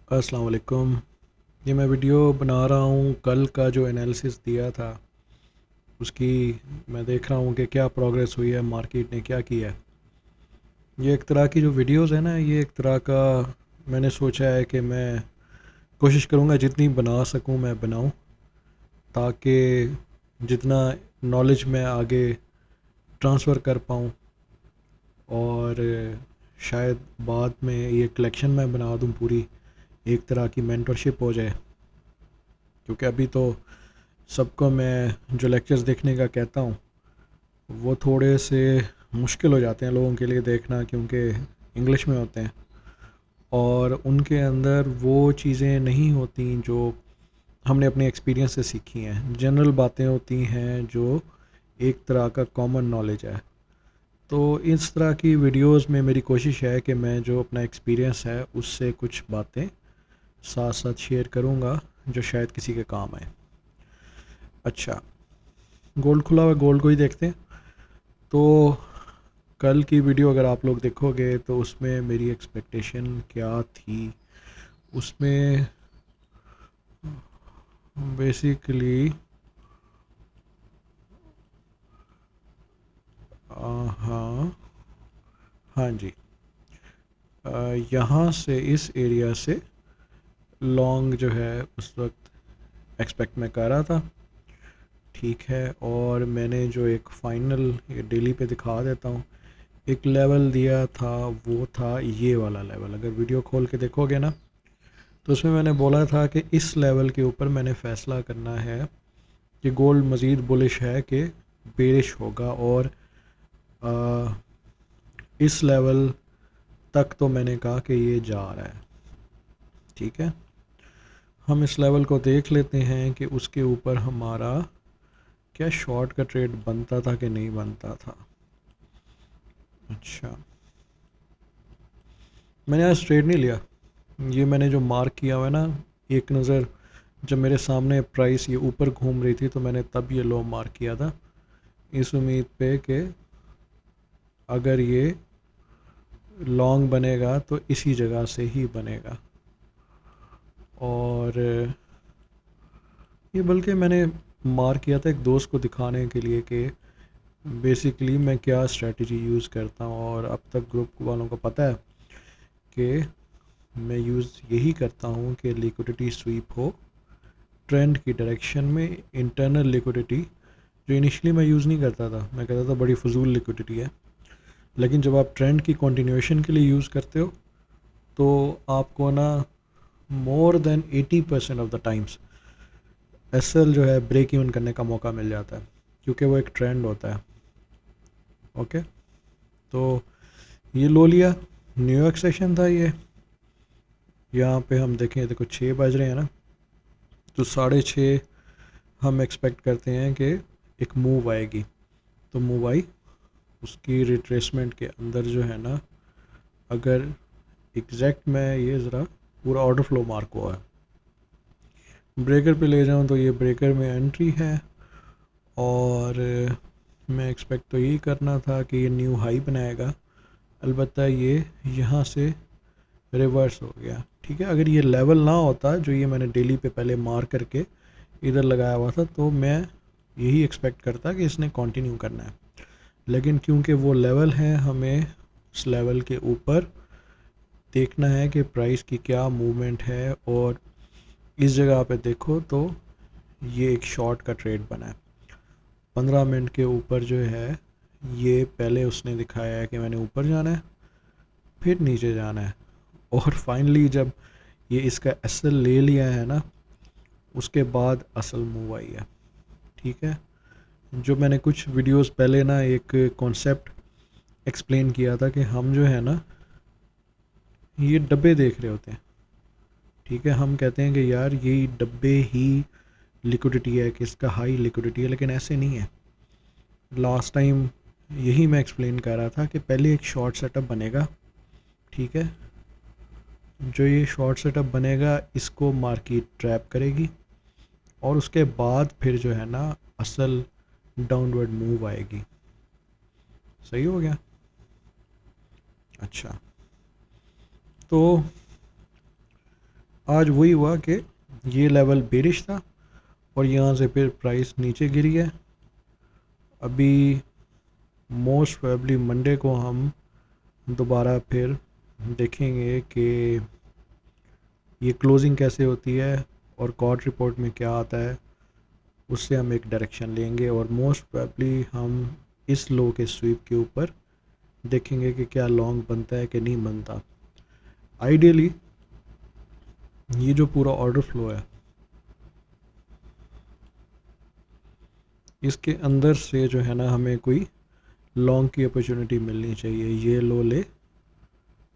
अस्सलाम वालेकुम। ये मैं वीडियो बना रहा हूँ कल का जो एनालिसिस दिया था उसकी। मैं देख रहा हूँ कि क्या प्रोग्रेस हुई है, मार्केट ने क्या किया है। ये एक तरह की जो वीडियोस है ना, ये एक तरह का मैंने सोचा है कि मैं कोशिश करूँगा जितनी बना सकूँ मैं बनाऊँ, ताकि जितना नॉलेज मैं आगे ट्रांसफ़र कर पाऊँ और शायद बाद में ये कलेक्शन मैं बना दूँ पूरी, एक तरह की मेंटरशिप हो जाए। क्योंकि अभी तो सबको मैं जो लेक्चर्स देखने का कहता हूँ वो थोड़े से मुश्किल हो जाते हैं लोगों के लिए देखना, क्योंकि इंग्लिश में होते हैं और उनके अंदर वो चीज़ें नहीं होती जो हमने अपने एक्सपीरियंस से सीखी हैं। जनरल बातें होती हैं जो एक तरह का कॉमन नॉलेज है। तो इस तरह की वीडियोस में मेरी कोशिश है कि मैं जो अपना एक्सपीरियंस है उससे कुछ बातें साथ साथ शेयर करूँगा जो शायद किसी के काम आए। अच्छा, गोल्ड खुला हुआ, गोल्ड को ही देखते हैं। तो कल की वीडियो अगर आप लोग देखोगे तो उसमें मेरी एक्सपेक्टेशन क्या थी, उसमें बेसिकली हाँ, हाँ जी, यहाँ से इस एरिया से लॉन्ग जो है उस वक्त एक्सपेक्ट मैं कर रहा था। ठीक है, और मैंने जो एक फ़ाइनल ये डेली पे दिखा देता हूँ, एक लेवल दिया था, वो था ये वाला लेवल। अगर वीडियो खोल के देखोगे ना तो उसमें मैंने बोला था कि इस लेवल के ऊपर मैंने फ़ैसला करना है कि गोल्ड मज़ीद बुलिश है कि बेरिश होगा। और आ, इस लेवल तक तो मैंने कहा कि ये जा रहा है। ठीक है, हम इस लेवल को देख लेते हैं कि उसके ऊपर हमारा क्या शॉर्ट का ट्रेड बनता था कि नहीं बनता था। अच्छा, मैंने आज ट्रेड नहीं लिया। ये मैंने जो मार्क किया हुआ है ना, एक नज़र जब मेरे सामने प्राइस ये ऊपर घूम रही थी तो मैंने तब ये लो मार्क किया था, इस उम्मीद पे कि अगर ये लॉन्ग बनेगा तो इसी जगह से ही बनेगा। और ये बल्कि मैंने मार्क किया था एक दोस्त को दिखाने के लिए कि बेसिकली मैं क्या स्ट्रेटजी यूज़ करता हूँ। और अब तक ग्रुप वालों को पता है कि मैं यूज़ यही करता हूँ कि लिक्विडिटी स्वीप हो ट्रेंड की डायरेक्शन में। इंटरनल लिक्विडिटी जो इनिशियली मैं यूज़ नहीं करता था, मैं कहता था बड़ी फजूल लिक्विडिटी है, लेकिन जब आप ट्रेंड की कंटिन्यूएशन के लिए यूज़ करते हो तो आपको ना more than 80% of the times S L जो है ब्रेक इवन करने का मौका मिल जाता है, क्योंकि वो एक ट्रेंड होता है। ओके, तो ये लो लिया, न्यूयॉर्क सेशन था ये। यहाँ पे हम देखें, देखो 6 बज रहे हैं ना, तो 6:30 हम एक्सपेक्ट करते हैं कि एक मूव आएगी। तो मूव आई, उसकी रिट्रेसमेंट के अंदर जो है ना, अगर एग्जैक्ट मैं ये ज़रा पूरा ऑर्डर फ्लो मार्क हुआ है, ब्रेकर पे ले जाऊँ तो ये ब्रेकर में एंट्री है। और मैं एक्सपेक्ट तो यही करना था कि ये न्यू हाई बनाएगा, अलबत्ता ये यहाँ से रिवर्स हो गया। ठीक है, अगर ये लेवल ना होता जो ये मैंने डेली पे पहले मार करके इधर लगाया हुआ था तो मैं यही एक्सपेक्ट करता कि इसने कंटिन्यू करना है। लेकिन क्योंकि वो लेवल है, हमें उस लेवल के ऊपर देखना है कि प्राइस की क्या मूवमेंट है। और इस जगह पे देखो तो ये एक शॉर्ट का ट्रेड बना है 15 मिनट के ऊपर जो है। ये पहले उसने दिखाया है कि मैंने ऊपर जाना है फिर नीचे जाना है, और फाइनली जब ये इसका एसएल ले लिया है ना, उसके बाद असल मूव आई है। ठीक है, जो मैंने कुछ वीडियोस पहले ना एक कॉन्सेप्ट एक्सप्लेन किया था कि हम जो है ना ये डब्बे देख रहे होते हैं। ठीक है, हम कहते हैं कि यार ये डब्बे ही लिक्विडिटी है, कि इसका हाई लिक्विडिटी है, लेकिन ऐसे नहीं है। लास्ट टाइम यही मैं एक्सप्लेन कर रहा था कि पहले एक शॉर्ट सेटअप बनेगा। ठीक है, जो ये शॉर्ट सेटअप बनेगा इसको मार्केट ट्रैप करेगी और उसके बाद फिर जो है ना असल डाउनवर्ड मूव आएगी। सही हो गया। अच्छा, तो आज वही हुआ कि ये लेवल बेरिश था और यहाँ से फिर प्राइस नीचे गिरी है। अभी मोस्ट प्रोबेबली मंडे को हम दोबारा फिर देखेंगे कि ये क्लोजिंग कैसे होती है और कॉर्ड रिपोर्ट में क्या आता है, उससे हम एक डायरेक्शन लेंगे और मोस्ट प्रोबेबली हम इस लो के स्वीप के ऊपर देखेंगे कि क्या लॉन्ग बनता है कि नहीं बनता। आइडियली ये जो पूरा ऑर्डर फ्लो है इसके अंदर से जो है ना हमें कोई लॉन्ग की अपॉर्चुनिटी मिलनी चाहिए। ये लो ले, ये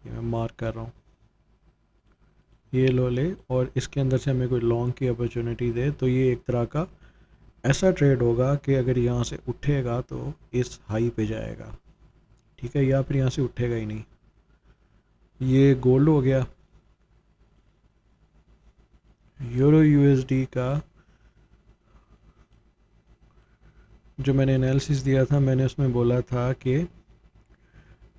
मैं मार्क कर रहा हूँ, ये लो ले और इसके अंदर से हमें कोई लॉन्ग की अपॉर्चुनिटी दे तो ये एक तरह का ऐसा ट्रेड होगा कि अगर यहाँ से उठेगा तो इस हाई पे जाएगा, ठीक है, या फिर यहाँ से उठेगा ही नहीं। ये गोल्ड हो गया। यूरो यूएसडी का जो मैंने एनालिसिस दिया था, मैंने उसमें बोला था कि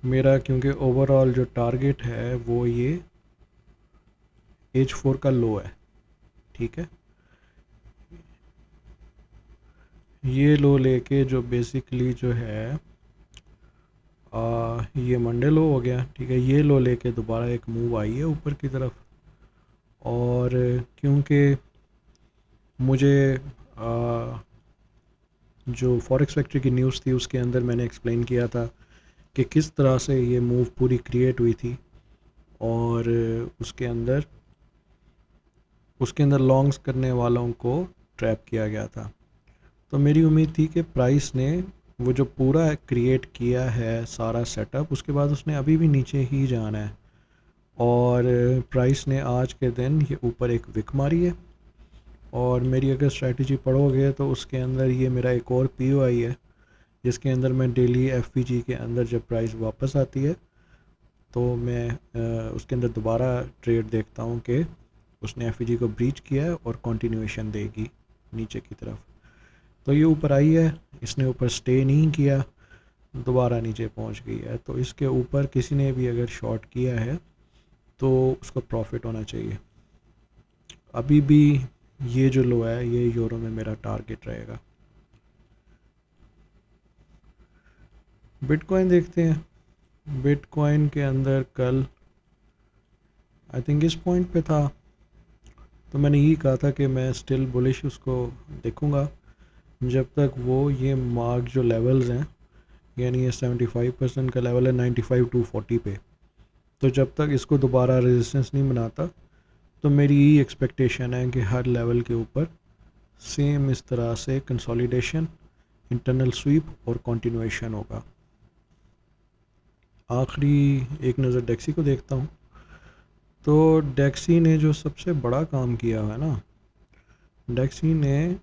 मेरा क्योंकि ओवरऑल जो टारगेट है वो ये H4 का लो है, ठीक है। ये लो लेके जो बेसिकली जो है ये मंडे लो हो गया, ठीक है। ये लो लेके दोबारा एक मूव आई है ऊपर की तरफ और क्योंकि मुझे जो फॉरेक्स फैक्ट्री की न्यूज़ थी उसके अंदर मैंने एक्सप्लेन किया था कि किस तरह से ये मूव पूरी क्रिएट हुई थी और उसके अंदर लॉन्ग्स करने वालों को ट्रैप किया गया था। तो मेरी उम्मीद थी कि प्राइस ने वो जो पूरा क्रिएट किया है सारा सेटअप, उसके बाद उसने अभी भी नीचे ही जाना है और प्राइस ने आज के दिन ये ऊपर एक विक मारी है और मेरी अगर स्ट्रैटेजी पढ़ोगे तो उसके अंदर ये मेरा एक और POI है जिसके अंदर मैं डेली FPG के अंदर जब प्राइस वापस आती है तो मैं उसके अंदर दोबारा ट्रेड देखता हूँ कि उसने FPG को ब्रीच किया है और कंटिन्यूएशन देगी नीचे की तरफ। तो ये ऊपर आई है, इसने ऊपर स्टे नहीं किया, दोबारा नीचे पहुंच गई है। तो इसके ऊपर किसी ने भी अगर शॉर्ट किया है तो उसको प्रॉफिट होना चाहिए। अभी भी ये जो लो है ये यूरो में मेरा टारगेट रहेगा। बिटकॉइन देखते हैं। बिटकॉइन के अंदर कल आई थिंक इस पॉइंट पे था तो मैंने यही कहा था कि मैं स्टिल बुलिश उसको देखूंगा जब तक वो ये मार्क जो लेवल्स हैं, यानी ये 75% का लेवल है 95 to 40 पे, तो जब तक इसको दोबारा रेजिस्टेंस नहीं बनाता तो मेरी यही एक्सपेक्टेशन है कि हर लेवल के ऊपर सेम इस तरह से कंसोलिडेशन, इंटरनल स्वीप और कंटिन्यूएशन होगा। आखिरी एक नज़र डेक्सी को देखता हूँ तो डेक्सी ने जो सबसे बड़ा काम किया है ना, डेक्सी ने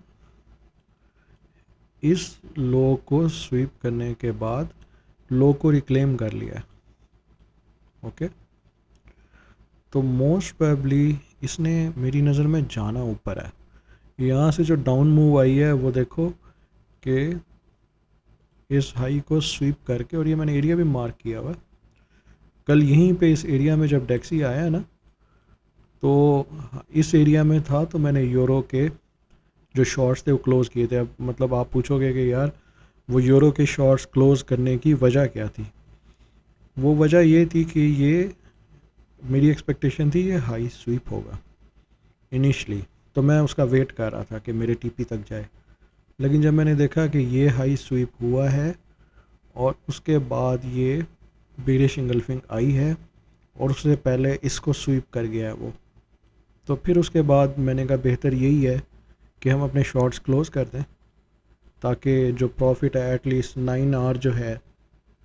इस लो को स्वीप करने के बाद लो को रिक्लेम कर लिया है, ओके। तो मोस्ट प्रोबेबली इसने मेरी नज़र में जाना ऊपर है। यहाँ से जो डाउन मूव आई है वो देखो कि इस हाई को स्वीप करके, और ये मैंने एरिया भी मार्क किया हुआ, कल यहीं पे इस एरिया में जब डेक्सी आया है ना तो इस एरिया में था तो मैंने यूरो के जो शॉर्ट्स थे वो क्लोज़ किए थे। अब मतलब आप पूछोगे कि यार वो यूरो के शॉर्ट्स क्लोज़ करने की वजह क्या थी? वो वजह ये थी कि ये मेरी एक्सपेक्टेशन थी ये हाई स्वीप होगा इनिशली, तो मैं उसका वेट कर रहा था कि मेरे TP तक जाए। लेकिन जब मैंने देखा कि ये हाई स्वीप हुआ है और उसके बाद ये बेरिश इंगल्फिंग आई है और उससे पहले इसको स्वीप कर गया है वो, तो फिर उसके बाद मैंने कहा बेहतर यही है कि हम अपने शॉर्ट्स क्लोज़ कर दें ताकि जो प्रॉफिट है एटलीस्ट 9 आवर जो है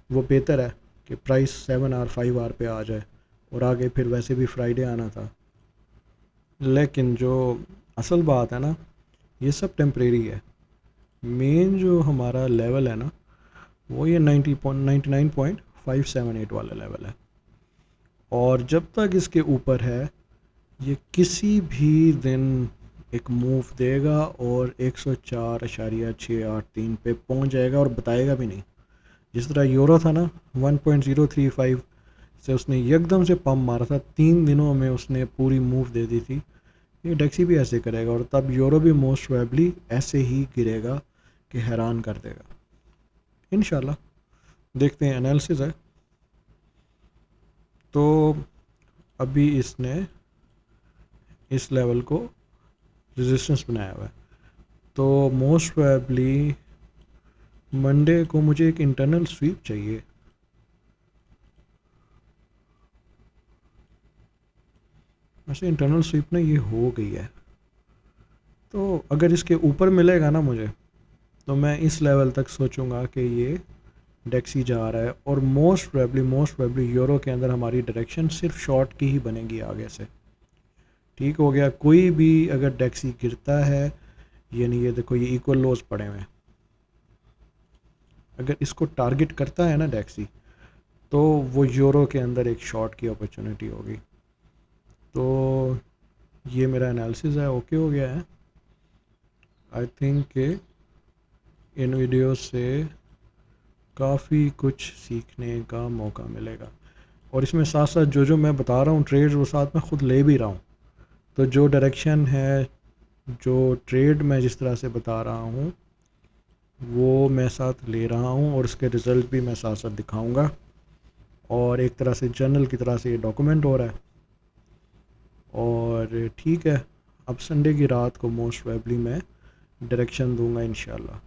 वो बेहतर है कि प्राइस 7 आवर 5 आवर पे आ जाए और आगे फिर वैसे भी फ्राइडे आना था। लेकिन जो असल बात है ना, ये सब टेम्परेरी है। मेन जो हमारा लेवल है ना वो ये 99.578 वाला लेवल है और जब तक इसके ऊपर है ये किसी भी दिन एक मूव देगा और 104.683 पे पहुंच जाएगा और बताएगा भी नहीं। जिस तरह यूरो था ना 1.035 से उसने एकदम से पम्प मारा था, 3 दिनों में उसने पूरी मूव दे दी थी। ये डेक्सी भी ऐसे करेगा और तब यूरो भी मोस्ट प्रोबेबली ऐसे ही गिरेगा कि हैरान कर देगा। इंशाल्लाह देखते हैं, एनालिसिस है। तो अभी इसने इस लेवल को रेजिस्टेंस बनाया हुआ है, तो मोस्ट प्रोबेबली मंडे को मुझे एक इंटरनल स्वीप चाहिए। वैसे इंटरनल स्वीप ना ये हो गई है, तो अगर इसके ऊपर मिलेगा ना मुझे, तो मैं इस लेवल तक सोचूंगा कि ये डेक्सी जा रहा है, और मोस्ट प्रोबेबली यूरो के अंदर हमारी डायरेक्शन सिर्फ शॉर्ट की ही बनेगी आगे से। ठीक हो गया। कोई भी अगर डेक्सी गिरता है, यानी ये देखो ये इक्वल लोज पड़े हुए हैं, अगर इसको टारगेट करता है ना डेक्सी, तो वो यूरो के अंदर एक शॉर्ट की अपॉर्चुनिटी होगी। तो ये मेरा एनालिसिस है, ओके हो गया है। आई थिंक कि इन वीडियो से काफ़ी कुछ सीखने का मौका मिलेगा, और इसमें साथ साथ जो जो मैं बता रहा हूँ ट्रेड, वो साथ में ख़ुद ले भी रहा हूँ। तो जो डायरेक्शन है, जो ट्रेड मैं जिस तरह से बता रहा हूँ, वो मैं साथ ले रहा हूँ, और उसके रिज़ल्ट भी मैं साथ साथ दिखाऊंगा, और एक तरह से जर्नल की तरह से ये डॉक्यूमेंट हो रहा है। और ठीक है, अब संडे की रात को मोस्ट प्रोबेबली मैं डायरेक्शन दूंगा इंशाल्लाह।